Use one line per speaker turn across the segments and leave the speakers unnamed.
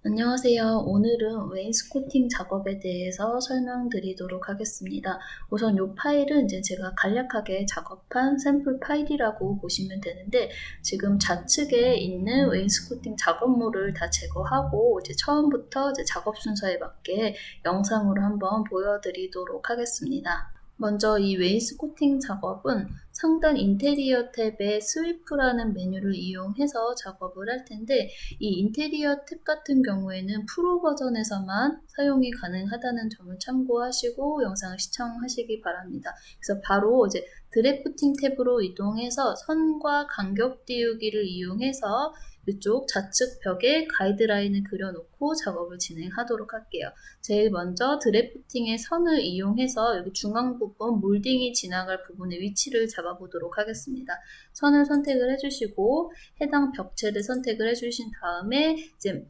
안녕하세요. 오늘은 웨인스코팅 작업에 대해서 설명드리도록 하겠습니다. 우선 이 파일은 이제 제가 간략하게 작업한 샘플 파일이라고 보시면 되는데, 지금 좌측에 있는 웨인스코팅 작업물을 다 제거하고 이제 처음부터 이제 작업 순서에 맞게 영상으로 한번 보여드리도록 하겠습니다. 먼저 이 웨인스코팅 작업은 상단 인테리어 탭의 스위프라는 메뉴를 이용해서 작업을 할 텐데, 이 인테리어 탭 같은 경우에는 프로 버전에서만 사용이 가능하다는 점을 참고하시고 영상을 시청하시기 바랍니다. 그래서 바로 이제 드래프팅 탭으로 이동해서 선과 간격 띄우기를 이용해서 이쪽 좌측 벽에 가이드라인을 그려놓고 작업을 진행하도록 할게요. 제일 먼저 드래프팅의 선을 이용해서 여기 중앙 부분 몰딩이 지나갈 부분의 위치를 잡아보도록 하겠습니다. 선을 선택을 해주시고 해당 벽체를 선택을 해주신 다음에 이제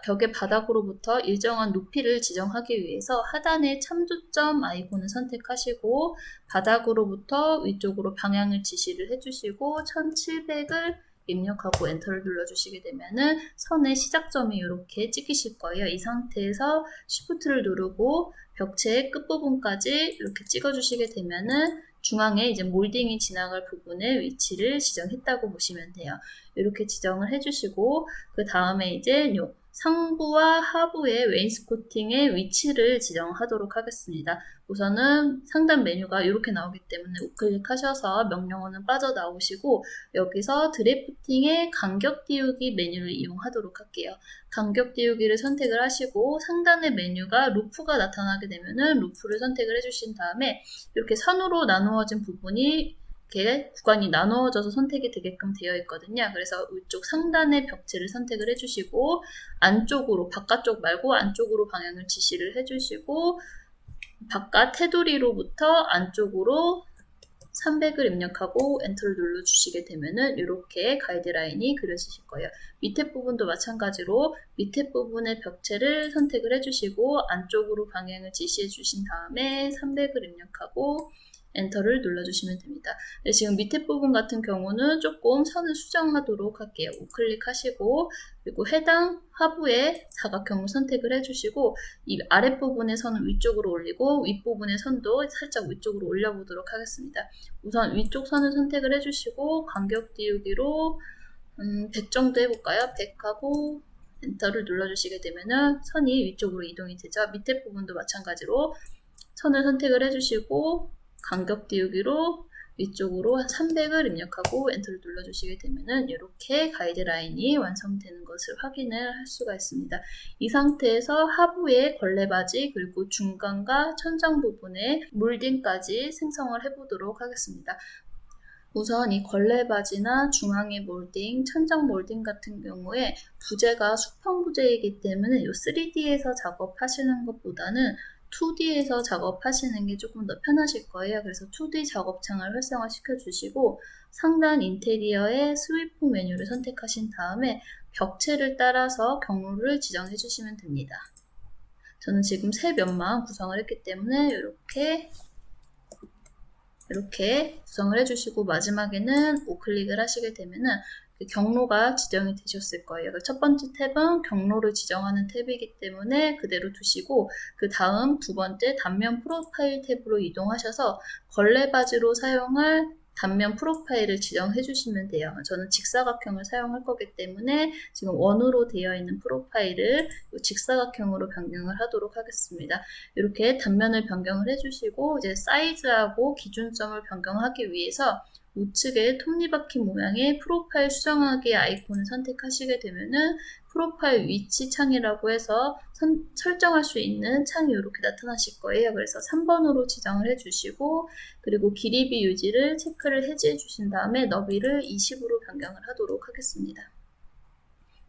벽의 바닥으로부터 일정한 높이를 지정하기 위해서 하단의 참조점 아이콘을 선택하시고 바닥으로부터 위쪽으로 방향을 지시를 해주시고 1700을 입력하고 엔터를 눌러주시게 되면은 선의 시작점이 이렇게 찍히실 거예요. 이 상태에서 Shift를 누르고 벽체의 끝부분까지 이렇게 찍어주시게 되면은 중앙에 이제 몰딩이 지나갈 부분의 위치를 지정했다고 보시면 돼요. 이렇게 지정을 해주시고 그 다음에 이제 요 상부와 하부의 웨인스코팅의 위치를 지정하도록 하겠습니다. 우선은 상단 메뉴가 이렇게 나오기 때문에 우클릭하셔서 명령어는 빠져나오시고 여기서 드래프팅의 간격 띄우기 메뉴를 이용하도록 할게요. 간격 띄우기를 선택을 하시고 상단의 메뉴가 루프가 나타나게 되면은 루프를 선택을 해주신 다음에 이렇게 선으로 나누어진 부분이 이렇게 구간이 나누어져서 선택이 되게끔 되어 있거든요. 그래서 이쪽 상단의 벽체를 선택을 해주시고 안쪽으로, 바깥쪽 말고 안쪽으로 방향을 지시를 해주시고 바깥 테두리로부터 안쪽으로 300을 입력하고 엔터를 눌러주시게 되면은 이렇게 가이드라인이 그려지실 거예요. 밑에 부분도 마찬가지로 밑에 부분의 벽체를 선택을 해주시고 안쪽으로 방향을 지시해 주신 다음에 300을 입력하고 엔터를 눌러주시면 됩니다. 네, 지금 밑에 부분 같은 경우는 조금 선을 수정하도록 할게요. 우클릭하시고 그리고 해당 하부의 사각형을 선택을 해주시고 이 아랫부분의 선을 위쪽으로 올리고 윗부분의 선도 살짝 위쪽으로 올려보도록 하겠습니다. 우선 위쪽 선을 선택을 해주시고 간격 띄우기로 100 정도 해볼까요? 100 하고 엔터를 눌러주시게 되면은 선이 위쪽으로 이동이 되죠. 밑에 부분도 마찬가지로 선을 선택을 해주시고 간격 띄우기로 위쪽으로 300을 입력하고 엔터를 눌러주시게 되면은 이렇게 가이드라인이 완성되는 것을 확인을 할 수가 있습니다. 이 상태에서 하부의 걸레바지 그리고 중간과 천장 부분에 몰딩까지 생성을 해보도록 하겠습니다. 우선 이 걸레바지나 중앙의 몰딩, 천장 몰딩 같은 경우에 부재가 수평 부재이기 때문에 이 3D에서 작업하시는 것보다는 2D에서 작업하시는 게 조금 더 편하실 거예요. 그래서 2D 작업창을 활성화 시켜주시고 상단 인테리어의 스위프 메뉴를 선택하신 다음에 벽체를 따라서 경로를 지정해 주시면 됩니다. 저는 지금 세 면만 구성을 했기 때문에 이렇게 구성을 해주시고 마지막에는 우클릭을 하시게 되면은 경로가 지정이 되셨을 거예요. 첫 번째 탭은 경로를 지정하는 탭이기 때문에 그대로 두시고 그 다음 두 번째 단면 프로파일 탭으로 이동하셔서 걸레바지로 사용할 단면 프로파일을 지정해 주시면 돼요. 저는 직사각형을 사용할 거기 때문에 지금 원으로 되어 있는 프로파일을 직사각형으로 변경을 하도록 하겠습니다. 이렇게 단면을 변경을 해주시고 이제 사이즈하고 기준점을 변경하기 위해서 우측에 톱니바퀴 모양의 프로파일 수정하기 아이콘을 선택하시게 되면은 프로파일 위치 창이라고 해서 설정할 수 있는 창이 이렇게 나타나실 거예요. 그래서 3번으로 지정을 해주시고 그리고 길이비 유지를 체크를 해제해 주신 다음에 너비를 20으로 변경을 하도록 하겠습니다.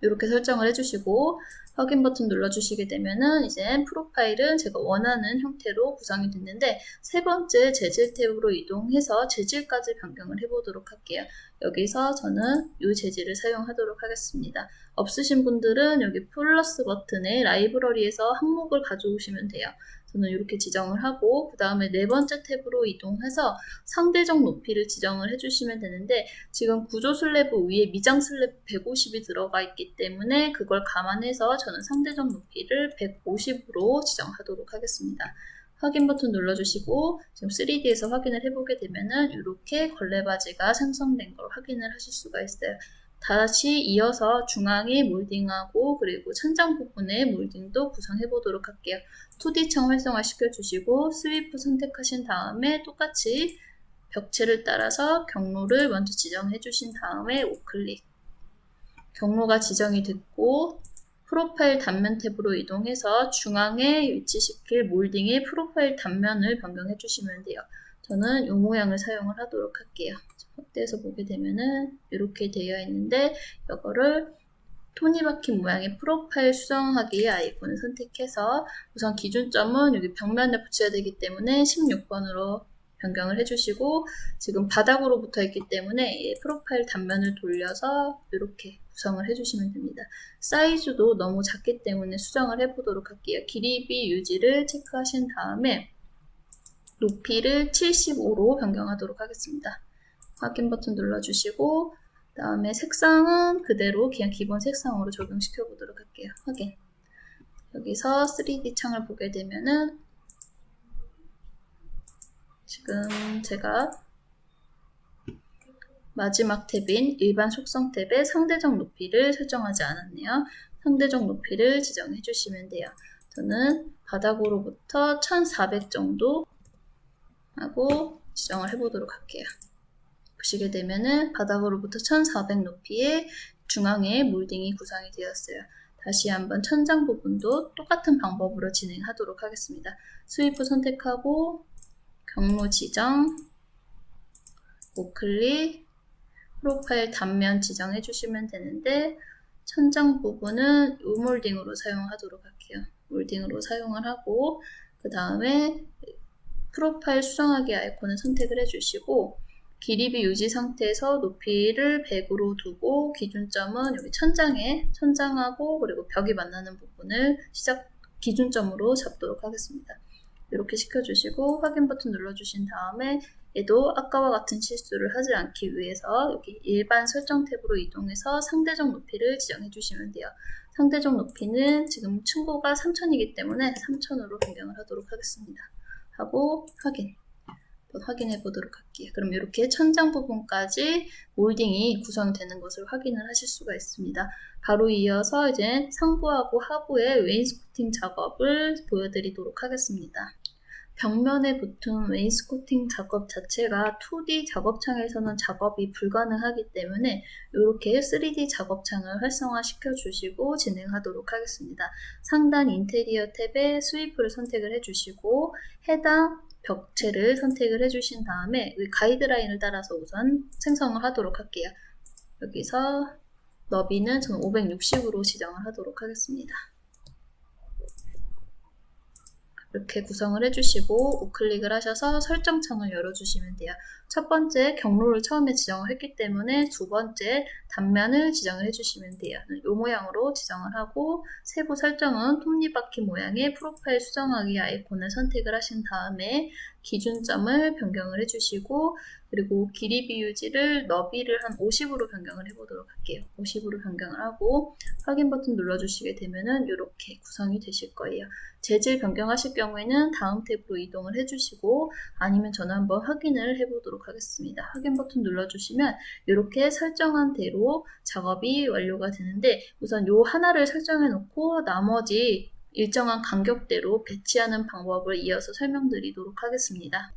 이렇게 설정을 해주시고 확인 버튼 눌러주시게 되면은 이제 프로파일은 제가 원하는 형태로 구성이 됐는데 세 번째 재질 탭으로 이동해서 재질까지 변경을 해보도록 할게요. 여기서 저는 이 재질을 사용하도록 하겠습니다. 없으신 분들은 여기 플러스 버튼에 라이브러리에서 항목을 가져오시면 돼요. 저는 이렇게 지정을 하고 그 다음에 네 번째 탭으로 이동해서 상대적 높이를 지정을 해주시면 되는데 지금 구조 슬래브 위에 미장 슬래브 150이 들어가 있기 때문에 그걸 감안해서 저는 상대적 높이를 150으로 지정하도록 하겠습니다. 확인 버튼 눌러주시고 지금 3D에서 확인을 해보게 되면은 이렇게 걸레바지가 생성된 걸 확인을 하실 수가 있어요. 다시 이어서 중앙에 몰딩하고 그리고 천장 부분에 몰딩도 구성해 보도록 할게요. 2D창 활성화 시켜주시고 스위프 선택하신 다음에 똑같이 벽체를 따라서 경로를 먼저 지정해 주신 다음에 우클릭. 경로가 지정이 됐고 프로파일 단면 탭으로 이동해서 중앙에 위치시킬 몰딩의 프로파일 단면을 변경해 주시면 돼요. 저는 이 모양을 사용을 하도록 할게요. 확대해서 보게 되면은 이렇게 되어 있는데 이거를 톱니바퀴 모양의 프로파일 수정하기 아이콘을 선택해서 우선 기준점은 여기 벽면에 붙여야 되기 때문에 16번으로 변경을 해주시고 지금 바닥으로 붙어 있기 때문에 프로파일 단면을 돌려서 이렇게 구성을 해주시면 됩니다. 사이즈도 너무 작기 때문에 수정을 해보도록 할게요. 길이비 유지를 체크하신 다음에 높이를 75로 변경하도록 하겠습니다. 확인 버튼 눌러주시고 그 다음에 색상은 그대로 그냥 기본 색상으로 적용시켜 보도록 할게요. 확인. 여기서 3D 창을 보게 되면은 지금 제가 마지막 탭인 일반 속성 탭에 상대적 높이를 설정하지 않았네요. 상대적 높이를 지정해 주시면 돼요. 저는 바닥으로부터 1400 정도 하고 지정을 해보도록 할게요. 보시게 되면은 바닥으로부터 1400 높이의 중앙에 몰딩이 구성이 되었어요. 다시 한번 천장 부분도 똑같은 방법으로 진행하도록 하겠습니다. 스위프 선택하고 경로 지정, 우클릭, 프로파일 단면 지정해 주시면 되는데 천장 부분은 우몰딩으로 사용하도록 할게요. 몰딩으로 사용을 하고 그 다음에 프로파일 수정하기 아이콘을 선택을 해주시고 길이비 유지 상태에서 높이를 100으로 두고 기준점은 여기 천장하고 그리고 벽이 만나는 부분을 기준점으로 잡도록 하겠습니다. 이렇게 시켜주시고 확인 버튼 눌러주신 다음에 얘도 아까와 같은 실수를 하지 않기 위해서 여기 일반 설정 탭으로 이동해서 상대적 높이를 지정해 주시면 돼요. 상대적 높이는 지금 층고가 3000이기 때문에 3000으로 변경을 하도록 하겠습니다. 하고 확인해 보도록 할게요. 그럼 이렇게 천장 부분까지 몰딩이 구성되는 것을 확인을 하실 수가 있습니다. 바로 이어서 이제 상부하고 하부의 웨인스코팅 작업을 보여드리도록 하겠습니다. 벽면에 붙은 웨인스코팅 작업 자체가 2D 작업창에서는 작업이 불가능하기 때문에 이렇게 3D 작업창을 활성화시켜 주시고 진행하도록 하겠습니다. 상단 인테리어 탭에 스위프를 선택을 해주시고 해당 벽체를 선택을 해주신 다음에 가이드라인을 따라서 우선 생성을 하도록 할게요. 여기서 너비는 저는 560으로 지정을 하도록 하겠습니다. 이렇게 구성을 해주시고 우클릭을 하셔서 설정창을 열어주시면 돼요. 첫 번째 경로를 처음에 지정을 했기 때문에 두 번째 단면을 지정을 해주시면 돼요. 이 모양으로 지정을 하고 세부 설정은 톱니바퀴 모양의 프로파일 수정하기 아이콘을 선택을 하신 다음에 기준점을 변경을 해주시고 그리고 길이 비유지를 너비를 한 50으로 변경을 해보도록 할게요. 50으로 변경을 하고 확인 버튼 눌러주시게 되면은 이렇게 구성이 되실 거예요. 재질 변경하실 경우에는 다음 탭으로 이동을 해주시고 아니면 저는 한번 확인을 해보도록 하겠습니다. 확인 버튼 눌러주시면 이렇게 설정한 대로 작업이 완료가 되는데 우선 이 하나를 설정해 놓고 나머지 일정한 간격대로 배치하는 방법을 이어서 설명드리도록 하겠습니다.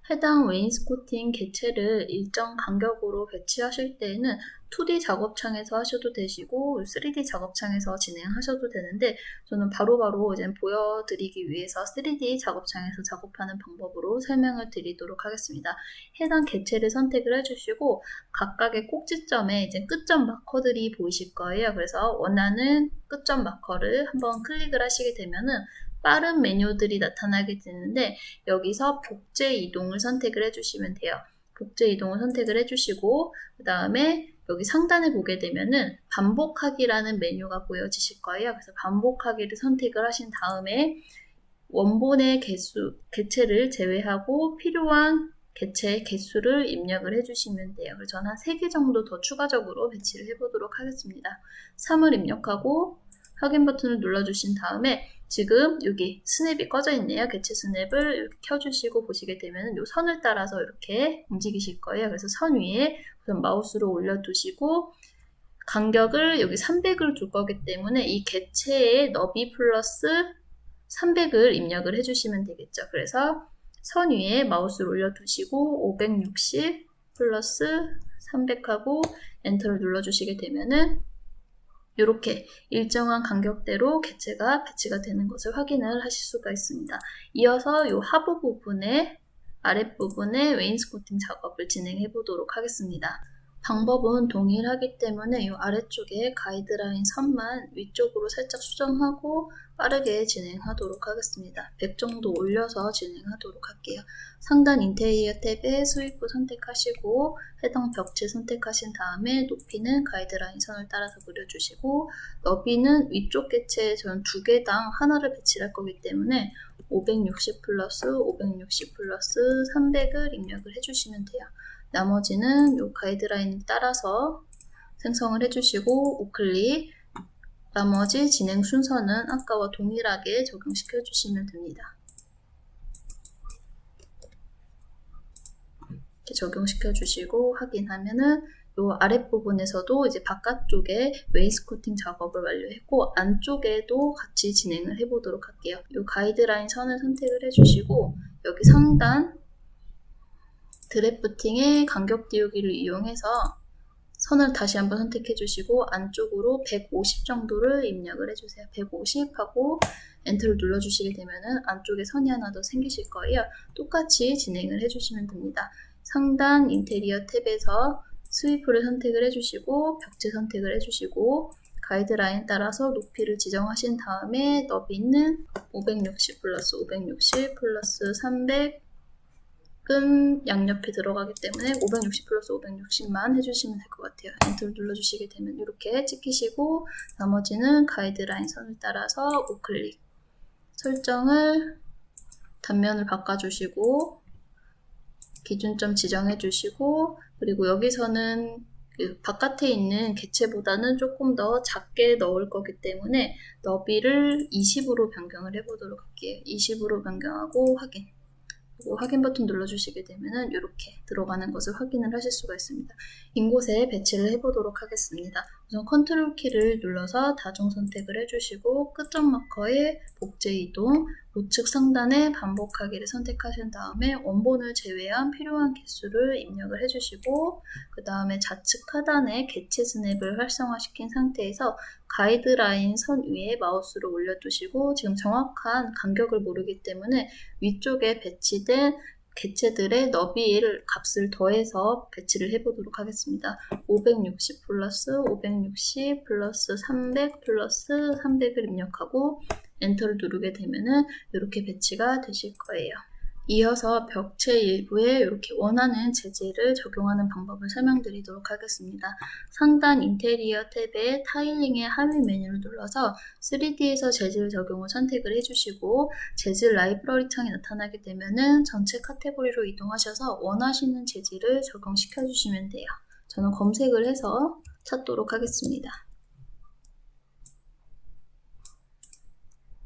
해당 웨인스코팅 개체를 일정 간격으로 배치하실 때에는 2D 작업창에서 하셔도 되시고 3D 작업창에서 진행하셔도 되는데 저는 바로바로 이제 보여드리기 위해서 3D 작업창에서 작업하는 방법으로 설명을 드리도록 하겠습니다. 해당 개체를 선택을 해주시고 각각의 꼭지점에 이제 끝점 마커들이 보이실 거예요. 그래서 원하는 끝점 마커를 한번 클릭을 하시게 되면은 빠른 메뉴들이 나타나게 되는데 여기서 복제 이동을 선택을 해주시면 돼요. 복제 이동을 선택을 해주시고 그 다음에 여기 상단에 보게 되면은 반복하기라는 메뉴가 보여지실 거예요. 그래서 반복하기를 선택을 하신 다음에 원본의 개체를 제외하고 필요한 개체의 개수를 입력을 해주시면 돼요. 그래서 저는 한 3개 정도 더 추가적으로 배치를 해보도록 하겠습니다. 3을 입력하고 확인 버튼을 눌러주신 다음에 지금 여기 스냅이 꺼져 있네요. 개체 스냅을 이렇게 켜주시고 보시게 되면 이 선을 따라서 이렇게 움직이실 거예요. 그래서 선 위에 우선 마우스로 올려두시고 간격을 여기 300을 줄 거기 때문에 이 개체의 너비 플러스 300을 입력을 해주시면 되겠죠. 그래서 선 위에 마우스를 올려두시고 560 플러스 300하고 엔터를 눌러주시게 되면은 이렇게 일정한 간격대로 개체가 배치가 되는 것을 확인을 하실 수가 있습니다. 이어서 이 하부 부분에 아랫부분에 웨인스코팅 작업을 진행해 보도록 하겠습니다. 방법은 동일하기 때문에 이 아래쪽에 가이드라인 선만 위쪽으로 살짝 수정하고 빠르게 진행하도록 하겠습니다. 100 정도 올려서 진행하도록 할게요. 상단 인테리어 탭에 스위프 선택하시고 해당 벽체 선택하신 다음에 높이는 가이드라인 선을 따라서 그려주시고 너비는 위쪽 개체에 전 2개당 하나를 배치할 거기 때문에 560 플러스 560 플러스 300을 입력을 해주시면 돼요. 나머지는 이 가이드라인 따라서 생성을 해주시고 우클릭, 나머지 진행 순서는 아까와 동일하게 적용시켜 주시면 됩니다. 이렇게 적용시켜 주시고 확인하면은 이 아랫부분에서도 이제 바깥쪽에 웨이스코팅 작업을 완료했고 안쪽에도 같이 진행을 해보도록 할게요. 이 가이드라인 선을 선택을 해주시고 여기 상단 드래프팅의 간격 띄우기를 이용해서 선을 다시 한번 선택해 주시고 안쪽으로 150 정도를 입력을 해주세요. 150 하고 엔터를 눌러주시게 되면은 안쪽에 선이 하나 더 생기실 거예요. 똑같이 진행을 해주시면 됩니다. 상단 인테리어 탭에서 스위프를 선택을 해주시고 벽체 선택을 해주시고 가이드라인 따라서 높이를 지정하신 다음에 너비는 560 플러스 560 플러스 300 끈 양옆에 들어가기 때문에 560 플러스 560만 해주시면 될 것 같아요. 엔터를 눌러주시게 되면 이렇게 찍히시고 나머지는 가이드라인 선을 따라서 우클릭 설정을 단면을 바꿔주시고 기준점 지정해 주시고 그리고 여기서는 그 바깥에 있는 개체보다는 조금 더 작게 넣을 거기 때문에 너비를 20으로 변경을 해보도록 할게요. 20으로 변경하고 확인. 그리고 확인 버튼 눌러주시게 되면 이렇게 들어가는 것을 확인을 하실 수가 있습니다. 빈 곳에 배치를 해보도록 하겠습니다. 우선 컨트롤 키를 눌러서 다중 선택을 해주시고 끝점 마커에 복제 이동, 우측 상단에 반복하기를 선택하신 다음에 원본을 제외한 필요한 개수를 입력을 해주시고 그 다음에 좌측 하단에 개체 스냅을 활성화시킨 상태에서 가이드라인 선 위에 마우스를 올려두시고 지금 정확한 간격을 모르기 때문에 위쪽에 배치된 개체들의 너비를 값을 더해서 배치를 해보도록 하겠습니다. 560 플러스 560 플러스 300 플러스 300을 입력하고 엔터를 누르게 되면은 이렇게 배치가 되실 거예요. 이어서 벽체 일부에 이렇게 원하는 재질을 적용하는 방법을 설명드리도록 하겠습니다. 상단 인테리어 탭에 타일링의 하위 메뉴를 눌러서 3D에서 재질 적용을 선택을 해주시고 재질 라이브러리 창이 나타나게 되면은 전체 카테고리로 이동하셔서 원하시는 재질을 적용시켜 주시면 돼요. 저는 검색을 해서 찾도록 하겠습니다.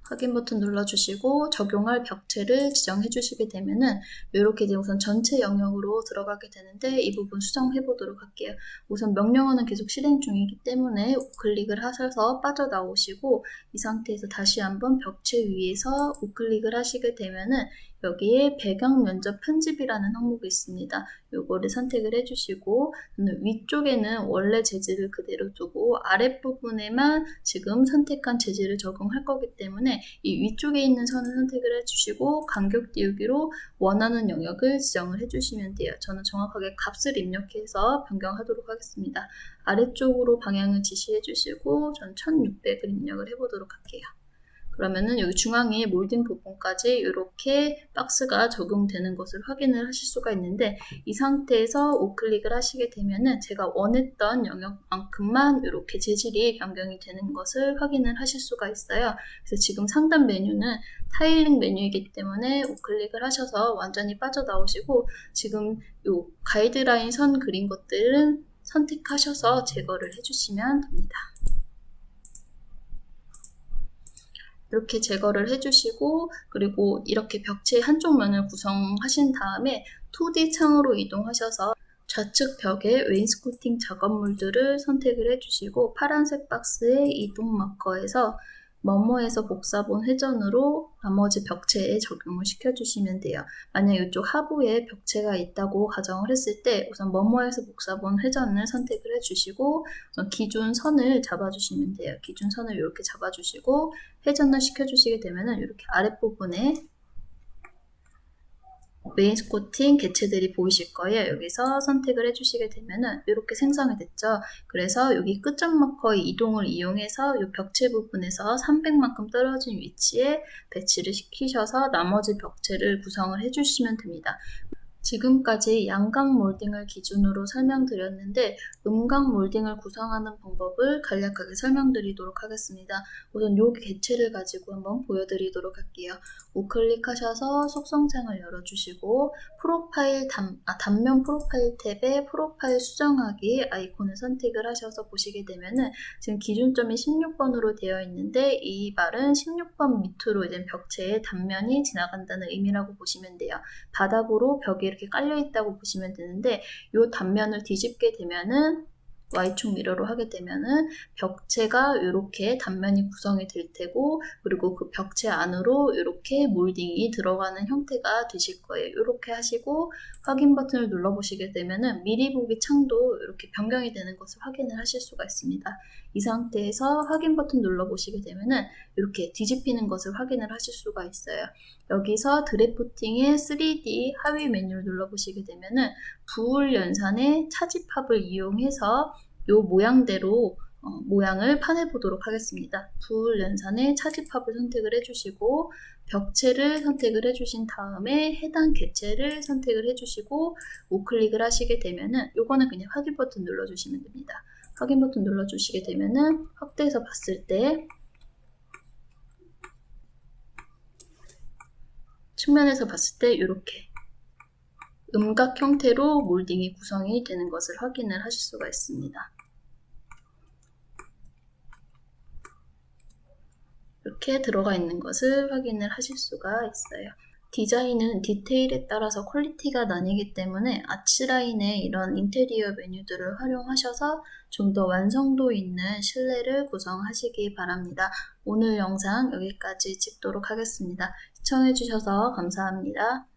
확인 버튼 눌러주시고 적용할 벽체를 지정해 주시게 되면은 이렇게 이제 우선 전체 영역으로 들어가게 되는데 이 부분 수정해 보도록 할게요. 우선 명령어는 계속 실행 중이기 때문에 우클릭을 하셔서 빠져나오시고 이 상태에서 다시 한번 벽체 위에서 우클릭을 하시게 되면은 여기에 배경 면적 편집이라는 항목이 있습니다. 요거를 선택을 해주시고 위쪽에는 원래 재질을 그대로 두고 아랫부분에만 지금 선택한 재질을 적용할 거기 때문에 이 위쪽에 있는 선을 선택을 해주시고 간격 띄우기로 원하는 영역을 지정을 해주시면 돼요. 저는 정확하게 값을 입력해서 변경하도록 하겠습니다. 아래쪽으로 방향을 지시해 주시고 전 1600을 입력을 해보도록 할게요. 그러면은 여기 중앙에 몰딩 부분까지 이렇게 박스가 적용되는 것을 확인을 하실 수가 있는데, 이 상태에서 우클릭을 하시게 되면은 제가 원했던 영역만큼만 이렇게 재질이 변경이 되는 것을 확인을 하실 수가 있어요. 그래서 지금 상단 메뉴는 타일링 메뉴이기 때문에 우클릭을 하셔서 완전히 빠져나오시고, 지금 요 가이드라인 선 그린 것들은 선택하셔서 제거를 해주시면 됩니다. 이렇게 제거를 해주시고, 그리고 이렇게 벽체 한쪽 면을 구성하신 다음에 2D 창으로 이동하셔서 좌측 벽에 웨인스코팅 작업물들을 선택을 해주시고, 파란색 박스의 이동 마커에서 뭐뭐에서 복사본 회전으로 나머지 벽체에 적용을 시켜주시면 돼요. 만약 이쪽 하부에 벽체가 있다고 가정을 했을 때 우선 뭐뭐에서 복사본 회전을 선택을 해주시고, 우선 기준 선을 잡아주시면 돼요. 기준 선을 이렇게 잡아주시고 회전을 시켜주시게 되면은 이렇게 아랫부분에 웨인스코팅 개체들이 보이실 거예요. 여기서 선택을 해주시게 되면은 이렇게 생성이 됐죠. 그래서 여기 끝점 마커의 이동을 이용해서 이 벽체 부분에서 300만큼 떨어진 위치에 배치를 시키셔서 나머지 벽체를 구성을 해주시면 됩니다. 지금까지 양각 몰딩을 기준으로 설명드렸는데, 음각 몰딩을 구성하는 방법을 간략하게 설명드리도록 하겠습니다. 우선 이 개체를 가지고 한번 보여드리도록 할게요. 우클릭하셔서 속성창을 열어주시고 프로파일 단면 프로파일 탭에 프로파일 수정하기 아이콘을 선택을 하셔서 보시게 되면은 지금 기준점이 16번으로 되어 있는데, 이 말은 16번 밑으로 이제 벽체의 단면이 지나간다는 의미라고 보시면 돼요. 바닥으로 벽에 이렇게 깔려 있다고 보시면 되는데, 이 단면을 뒤집게 되면은 Y축 미러로 하게 되면은 벽체가 이렇게 단면이 구성이 될 테고, 그리고 그 벽체 안으로 이렇게 몰딩이 들어가는 형태가 되실 거예요. 이렇게 하시고 확인 버튼을 눌러보시게 되면은 미리 보기 창도 이렇게 변경이 되는 것을 확인을 하실 수가 있습니다. 이 상태에서 확인 버튼 눌러보시게 되면은 이렇게 뒤집히는 것을 확인을 하실 수가 있어요. 여기서 드래프팅의 3D 하위 메뉴를 눌러보시게 되면은 부울 연산의 차집합을 이용해서 이 모양대로 모양을 파내보도록 하겠습니다. 부울 연산의 차집합을 선택을 해주시고 벽체를 선택을 해주신 다음에 해당 개체를 선택을 해주시고 우클릭을 하시게 되면은 요거는 그냥 확인 버튼 눌러주시면 됩니다. 확인 버튼 눌러주시게 되면은 확대해서 봤을 때 측면에서 봤을 때 이렇게 음각 형태로 몰딩이 구성이 되는 것을 확인을 하실 수가 있습니다. 이렇게 들어가 있는 것을 확인을 하실 수가 있어요. 디자인은 디테일에 따라서 퀄리티가 나뉘기 때문에 아치라인의 이런 인테리어 메뉴들을 활용하셔서 좀 더 완성도 있는 실내를 구성하시기 바랍니다. 오늘 영상 여기까지 찍도록 하겠습니다. 시청해주셔서 감사합니다.